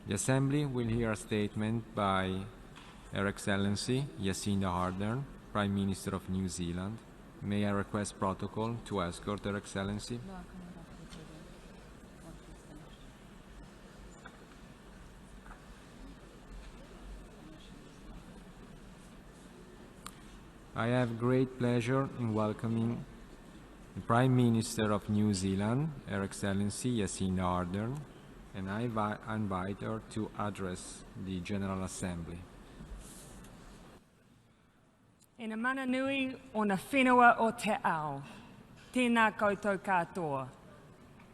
The Assembly will hear a statement by Her Excellency Jacinda Arden, Prime Minister of New Zealand. May I request protocol to escort Her Excellency? I have great pleasure in welcoming the Prime Minister of New Zealand, Her Excellency Jacinda Arden, and I invite her to address the General Assembly. E na mana nui o na whenua o te ao, tēnā koutou katoa.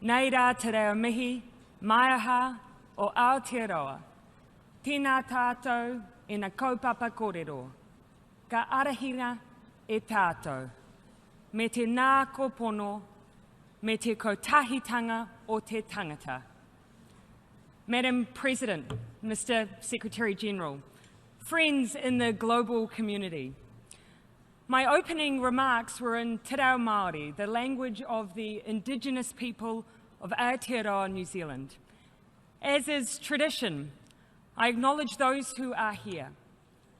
Nei rā te reo mihi, maiaha o Aotearoa, tēnā tātou e na kaupapa kōrero, ka arahira e tātou, me te nā kōpono, me te kautahitanga o te tangata. Madam President, Mr. Secretary-General, friends in the global community, my opening remarks were in Te Reo Māori, the language of the Indigenous people of Aotearoa, New Zealand. As is tradition, I acknowledge those who are here,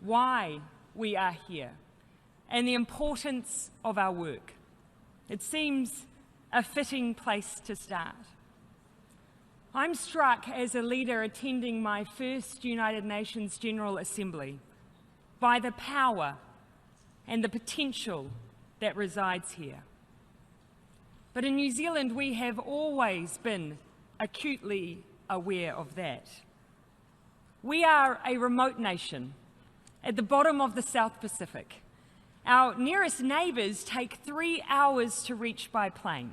why we are here, and the importance of our work. It seems a fitting place to start. I'm struck as a leader attending my first United Nations General Assembly by the power and the potential that resides here. But in New Zealand, we have always been acutely aware of that. We are a remote nation at the bottom of the South Pacific. Our nearest neighbours take 3 hours to reach by plane,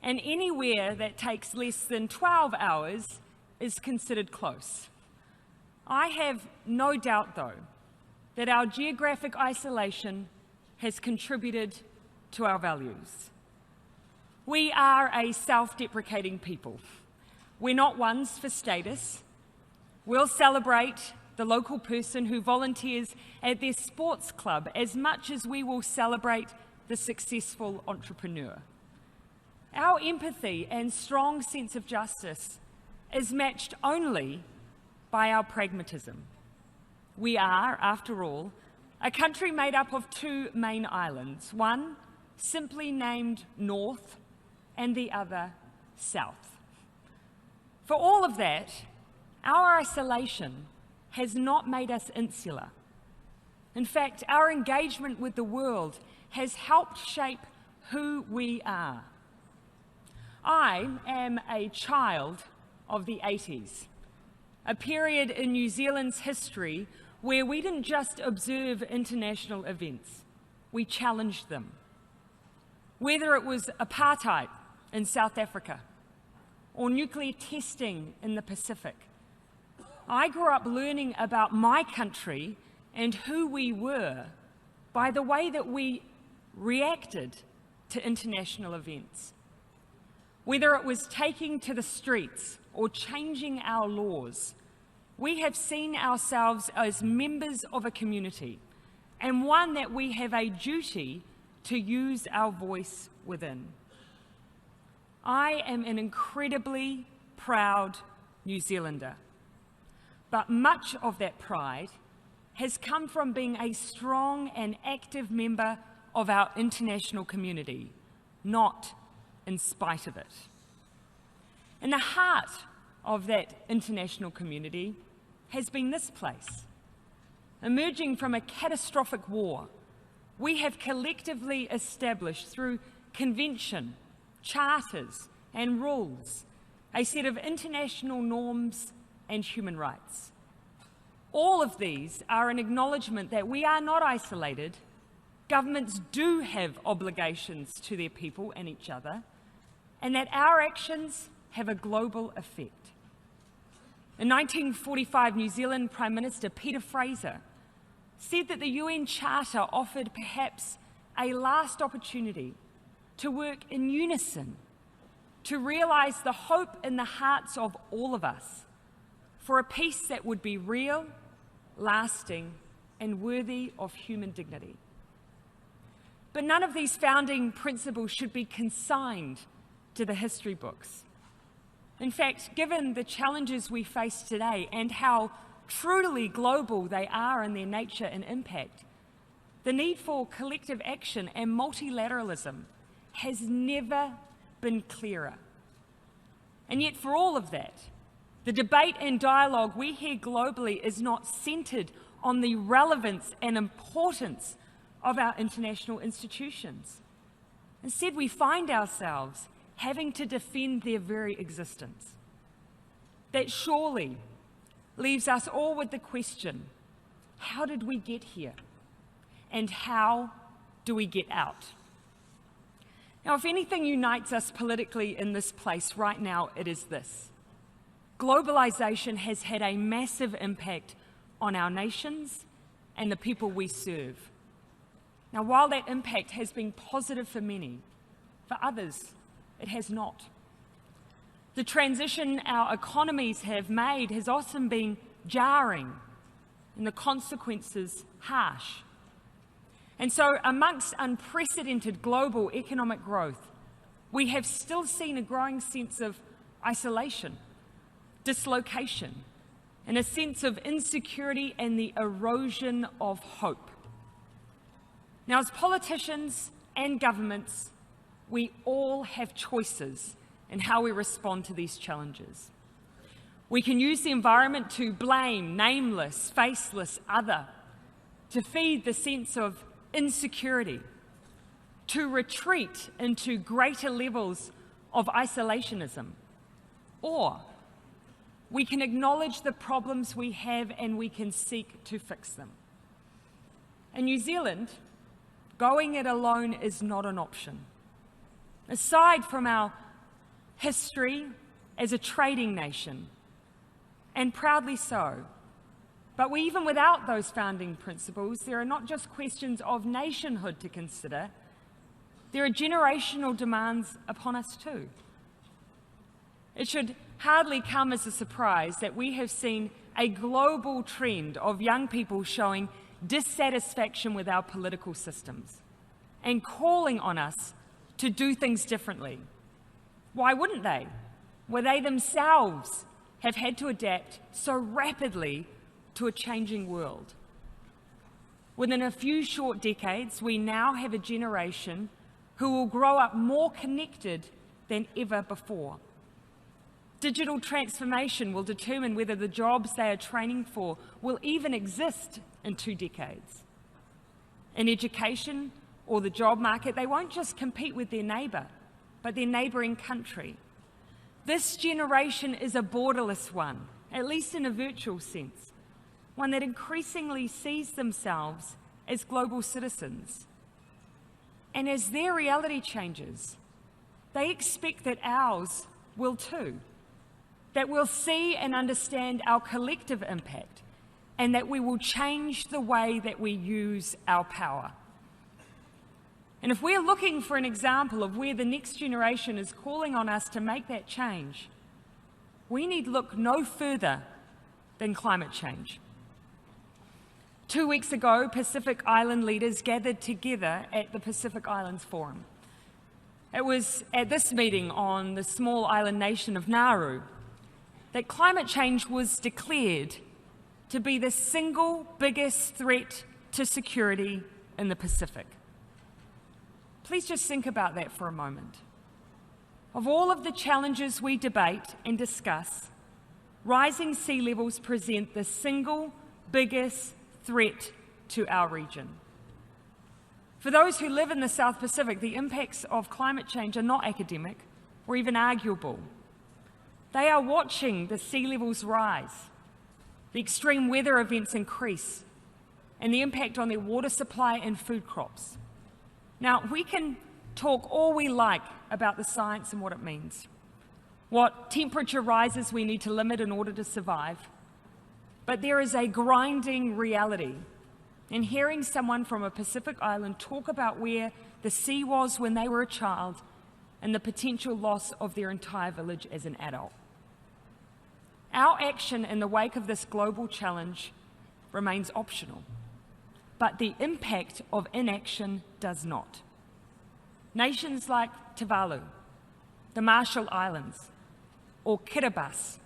and anywhere that takes less than 12 hours is considered close. I have no doubt, though, that our geographic isolation has contributed to our values. We are a self-deprecating people. We're not ones for status. We'll celebrate the local person who volunteers at their sports club as much as we will celebrate the successful entrepreneur. Our empathy and strong sense of justice is matched only by our pragmatism. We are, after all, a country made up of 2 main islands, one simply named North and the other South. For all of that, our isolation has not made us insular. In fact, our engagement with the world has helped shape who we are. I am a child of the 80s, a period in New Zealand's history where we didn't just observe international events, we challenged them. Whether it was apartheid in South Africa or nuclear testing in the Pacific, I grew up learning about my country and who we were by the way that we reacted to international events. Whether it was taking to the streets or changing our laws, we have seen ourselves as members of a community and one that we have a duty to use our voice within. I am an incredibly proud New Zealander, but much of that pride has come from being a strong and active member of our international community, not in spite of it. In the heart of that international community has been this place. Emerging from a catastrophic war, we have collectively established through convention, charters and rules a set of international norms and human rights. All of these are an acknowledgement that we are not isolated. Governments do have obligations to their people and each other, and that our actions have a global effect. In 1945, New Zealand Prime Minister Peter Fraser said that the UN Charter offered perhaps a last opportunity to work in unison, to realise the hope in the hearts of all of us for a peace that would be real, lasting, and worthy of human dignity. But none of these founding principles should be consigned to the history books. In fact, given the challenges we face today and how truly global they are in their nature and impact, the need for collective action and multilateralism has never been clearer. And yet for all of that, the debate and dialogue we hear globally is not centred on the relevance and importance of our international institutions. Instead, we find ourselves having to defend their very existence. That surely leaves us all with the question, how did we get here? And how do we get out? Now, if anything unites us politically in this place right now, it is this. Globalization has had a massive impact on our nations and the people we serve. Now, while that impact has been positive for many, for others, it has not. The transition our economies have made has often been jarring and the consequences harsh. And so, amongst unprecedented global economic growth, we have still seen a growing sense of isolation, dislocation, and a sense of insecurity and the erosion of hope. Now, as politicians and governments, we all have choices in how we respond to these challenges. We can use the environment to blame nameless, faceless other, to feed the sense of insecurity, to retreat into greater levels of isolationism, or we can acknowledge the problems we have and we can seek to fix them. In New Zealand, going it alone is not an option. Aside from our history as a trading nation, and proudly so, but even without those founding principles, there are not just questions of nationhood to consider, there are generational demands upon us too. It should hardly come as a surprise that we have seen a global trend of young people showing dissatisfaction with our political systems and calling on us to do things differently. Why wouldn't they? Where they themselves have had to adapt so rapidly to a changing world. Within a few short decades, we now have a generation who will grow up more connected than ever before. Digital transformation will determine whether the jobs they are training for will even exist in 2 decades. In education or the job market, they won't just compete with their neighbour, but their neighbouring country. This generation is a borderless one, at least in a virtual sense, one that increasingly sees themselves as global citizens. And as their reality changes, they expect that ours will too, that we'll see and understand our collective impact, and that we will change the way that we use our power. And if we're looking for an example of where the next generation is calling on us to make that change, we need look no further than climate change. 2 weeks ago, Pacific Island leaders gathered together at the Pacific Islands Forum. It was at this meeting on the small island nation of Nauru that climate change was declared to be the single biggest threat to security in the Pacific. Please just think about that for a moment. Of all of the challenges we debate and discuss, rising sea levels present the single biggest threat to our region. For those who live in the South Pacific, the impacts of climate change are not academic or even arguable. They are watching the sea levels rise, the extreme weather events increase, and the impact on their water supply and food crops. Now, we can talk all we like about the science and what it means, what temperature rises we need to limit in order to survive, but there is a grinding reality in hearing someone from a Pacific island talk about where the sea was when they were a child and the potential loss of their entire village as an adult. Our action in the wake of this global challenge remains optional, but the impact of inaction does not. Nations like Tuvalu, the Marshall Islands, or Kiribati,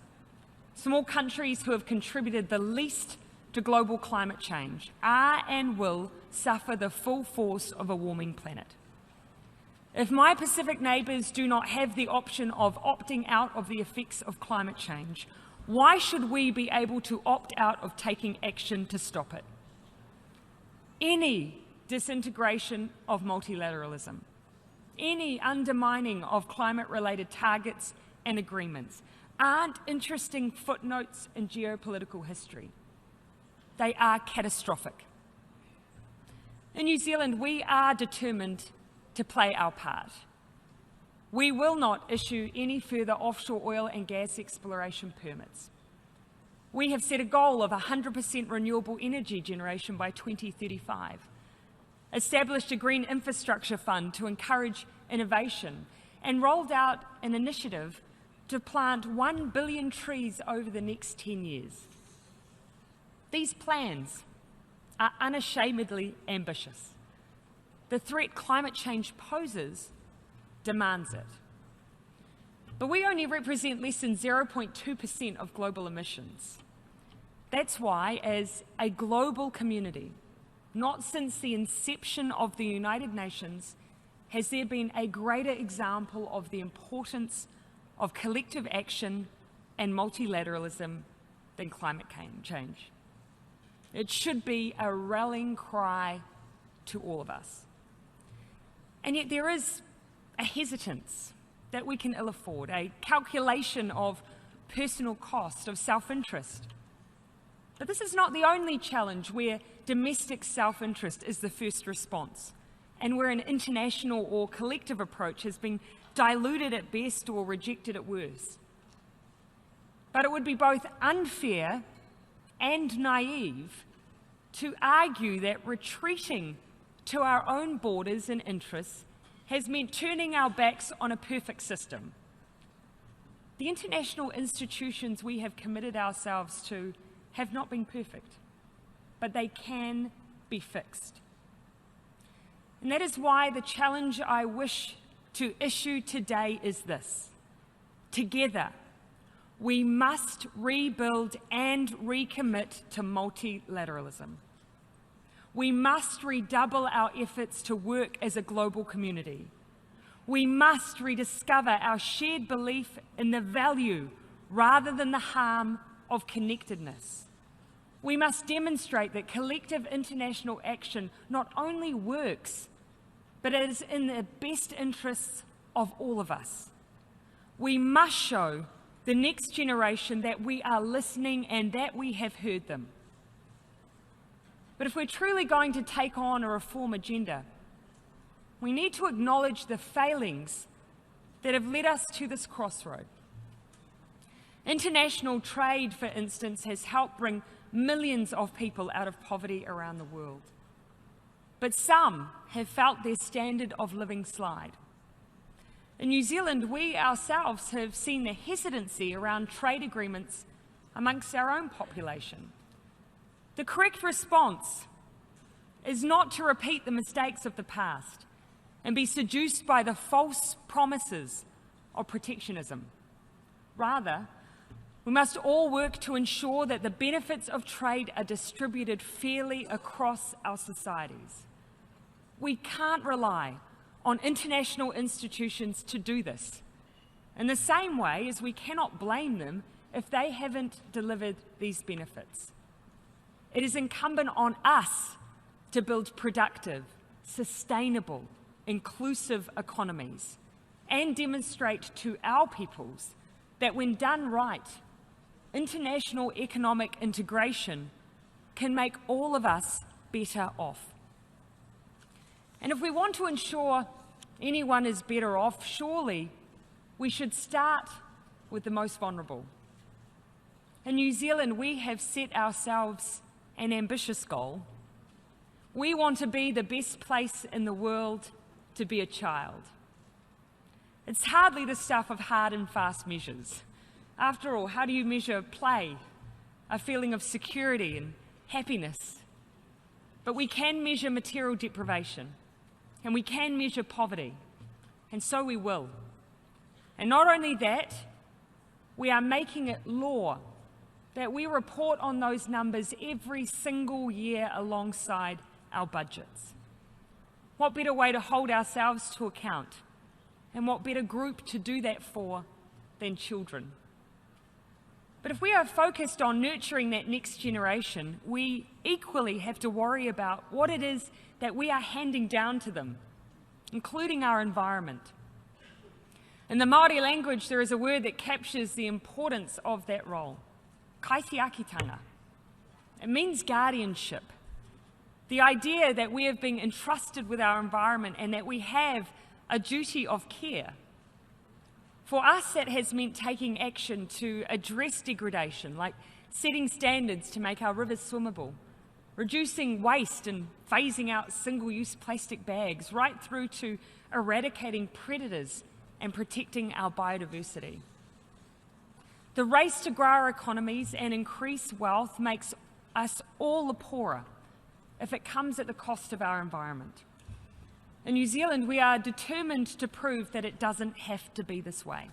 small countries who have contributed the least to global climate change, are and will suffer the full force of a warming planet. If my Pacific neighbours do not have the option of opting out of the effects of climate change, why should we be able to opt out of taking action to stop it? Any disintegration of multilateralism, any undermining of climate-related targets and agreements aren't interesting footnotes in geopolitical history. They are catastrophic. In New Zealand, we are determined to play our part. We will not issue any further offshore oil and gas exploration permits. We have set a goal of 100% renewable energy generation by 2035, established a green infrastructure fund to encourage innovation, and rolled out an initiative to plant 1 billion trees over the next 10 years. These plans are unashamedly ambitious. The threat climate change poses demands it. But we only represent less than 0.2% of global emissions. That's why, as a global community, not since the inception of the United Nations has there been a greater example of the importance of collective action and multilateralism than climate change. It should be a rallying cry to all of us. And yet there is a hesitance that we can ill afford, a calculation of personal cost, of self-interest. But this is not the only challenge where domestic self-interest is the first response, and where an international or collective approach has been diluted at best or rejected at worst. But it would be both unfair and naive to argue that retreating to our own borders and interests has meant turning our backs on a perfect system. The international institutions we have committed ourselves to have not been perfect, but they can be fixed. And that is why the challenge I wish to issue today is this: together, we must rebuild and recommit to multilateralism. We must redouble our efforts to work as a global community. We must rediscover our shared belief in the value rather than the harm of connectedness. We must demonstrate that collective international action not only works, but it is in the best interests of all of us. We must show the next generation that we are listening and that we have heard them. But if we're truly going to take on a reform agenda, we need to acknowledge the failings that have led us to this crossroad. International trade, for instance, has helped bring millions of people out of poverty around the world. But some have felt their standard of living slide. In New Zealand, we ourselves have seen the hesitancy around trade agreements amongst our own population. The correct response is not to repeat the mistakes of the past and be seduced by the false promises of protectionism. Rather, we must all work to ensure that the benefits of trade are distributed fairly across our societies. We can't rely on international institutions to do this, in the same way as we cannot blame them if they haven't delivered these benefits. It is incumbent on us to build productive, sustainable, inclusive economies and demonstrate to our peoples that when done right, international economic integration can make all of us better off. And if we want to ensure anyone is better off, surely we should start with the most vulnerable. In New Zealand, we have set ourselves an ambitious goal. We want to be the best place in the world to be a child. It's hardly the stuff of hard and fast measures. After all, how do you measure play, a feeling of security and happiness? But we can measure material deprivation, and we can measure poverty, and so we will. And not only that, we are making it law that we report on those numbers every single year alongside our budgets. What better way to hold ourselves to account? And what better group to do that for than children? But if we are focused on nurturing that next generation, we equally have to worry about what it is that we are handing down to them, including our environment. In the Māori language, there is a word that captures the importance of that role, kaitiakitanga. It means guardianship. The idea that we have been entrusted with our environment and that we have a duty of care. For us, that has meant taking action to address degradation, like setting standards to make our rivers swimmable, reducing waste and phasing out single-use plastic bags, right through to eradicating predators and protecting our biodiversity. The race to grow our economies and increase wealth makes us all the poorer if it comes at the cost of our environment. In New Zealand, we are determined to prove that it doesn't have to be this way.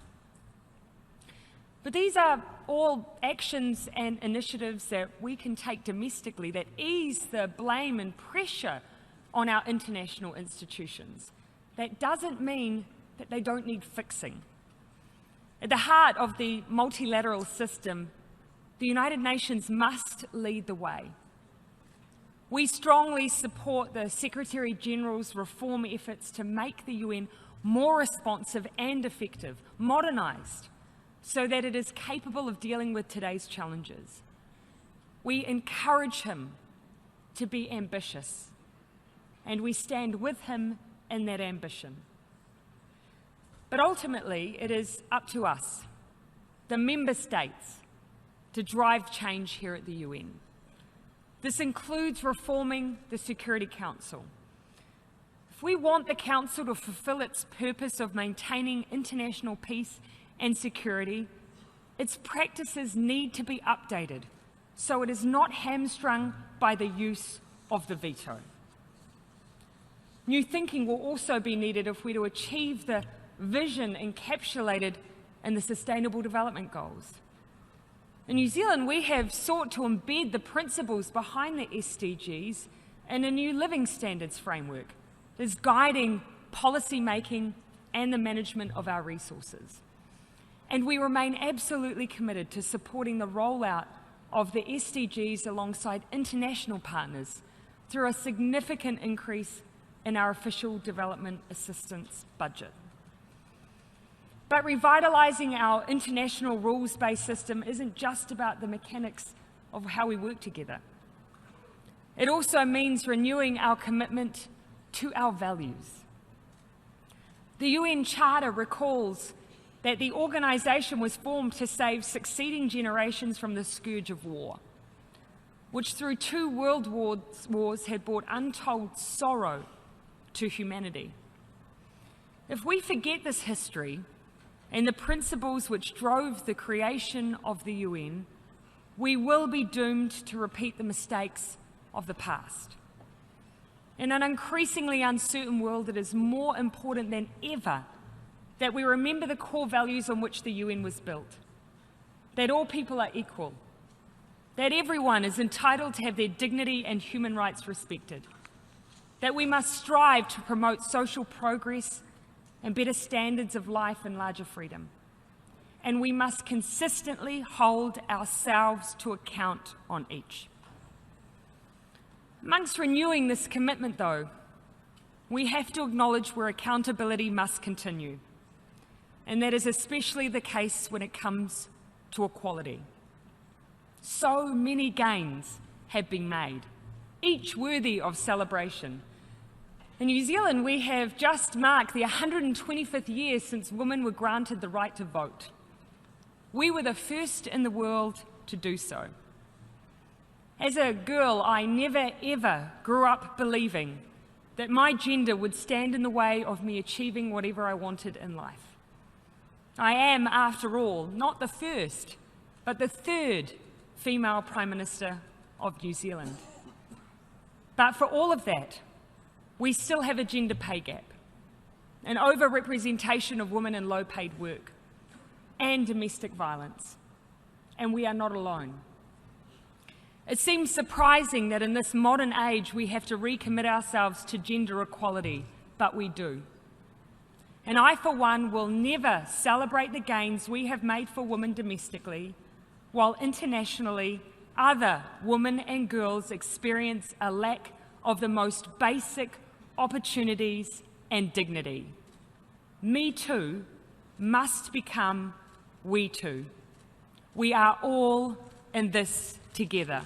But these are all actions and initiatives that we can take domestically that ease the blame and pressure on our international institutions. That doesn't mean that they don't need fixing. At the heart of the multilateral system, the United Nations must lead the way. We strongly support the Secretary-General's reform efforts to make the UN more responsive and effective, modernised, so that it is capable of dealing with today's challenges. We encourage him to be ambitious, and we stand with him in that ambition. But ultimately, it is up to us, the member states, to drive change here at the UN. This includes reforming the Security Council. If we want the Council to fulfill its purpose of maintaining international peace and security, its practices need to be updated so it is not hamstrung by the use of the veto. New thinking will also be needed if we're to achieve the vision encapsulated in the Sustainable Development Goals. In New Zealand, we have sought to embed the principles behind the SDGs in a new living standards framework that is guiding policy making and the management of our resources. And we remain absolutely committed to supporting the rollout of the SDGs alongside international partners through a significant increase in our official development assistance budget. But revitalising our international rules-based system isn't just about the mechanics of how we work together. It also means renewing our commitment to our values. The UN Charter recalls that the organisation was formed to save succeeding generations from the scourge of war, which through 2 world wars had brought untold sorrow to humanity. If we forget this history, and the principles which drove the creation of the UN, we will be doomed to repeat the mistakes of the past. In an increasingly uncertain world, it is more important than ever that we remember the core values on which the UN was built. That all people are equal. That everyone is entitled to have their dignity and human rights respected. That we must strive to promote social progress and better standards of life and larger freedom. And we must consistently hold ourselves to account on each. Amongst renewing this commitment, though, we have to acknowledge where accountability must continue. And that is especially the case when it comes to equality. So many gains have been made, each worthy of celebration. In New Zealand, we have just marked the 125th year since women were granted the right to vote. We were the first in the world to do so. As a girl, I never ever grew up believing that my gender would stand in the way of me achieving whatever I wanted in life. I am, after all, not the first, but the 3rd female Prime Minister of New Zealand. But for all of that, we still have a gender pay gap, an over-representation of women in low-paid work, and domestic violence. And we are not alone. It seems surprising that in this modern age we have to recommit ourselves to gender equality, but we do. And I, for one, will never celebrate the gains we have made for women domestically, while internationally other women and girls experience a lack of the most basic opportunities and dignity. Me Too must become We Too. We are all in this together.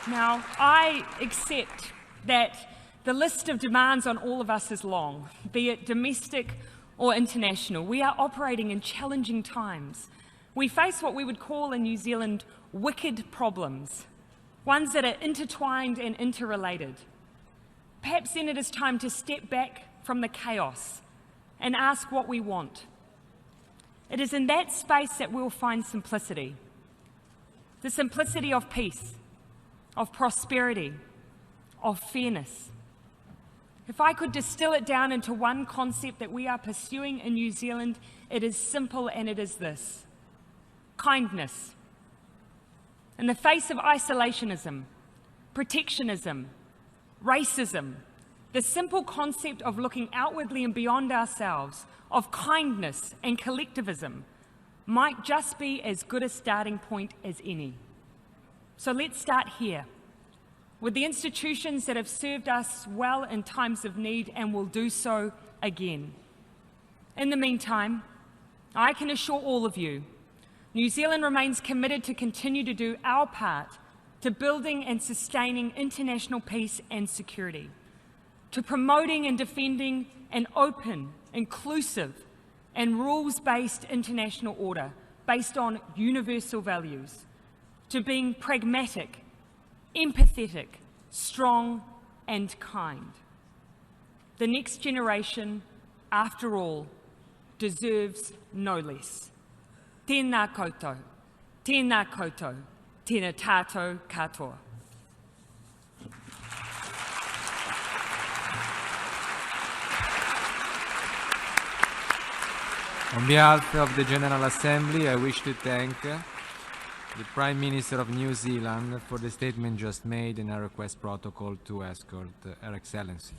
Now, I accept that the list of demands on all of us is long, be it domestic or international. We are operating in challenging times. We face what we would call in New Zealand wicked problems, ones that are intertwined and interrelated. Perhaps then it is time to step back from the chaos and ask what we want. It is in that space that we'll find simplicity. The simplicity of peace, of prosperity, of fairness. If I could distill it down into one concept that we are pursuing in New Zealand, it is simple, and it is this: kindness. In the face of isolationism, protectionism, racism, the simple concept of looking outwardly and beyond ourselves, of kindness and collectivism, might just be as good a starting point as any. So let's start here, with the institutions that have served us well in times of need and will do so again. In the meantime, I can assure all of you, New Zealand remains committed to continue to do our part to building and sustaining international peace and security, to promoting and defending an open, inclusive, and rules-based international order based on universal values, to being pragmatic, empathetic, strong, and kind. The next generation, after all, deserves no less. Tēnā koutou, tēnā koutou, tēnā tātou katoa. On behalf of the General Assembly, I wish to thank the Prime Minister of New Zealand for the statement just made and a request protocol to escort Her Excellency.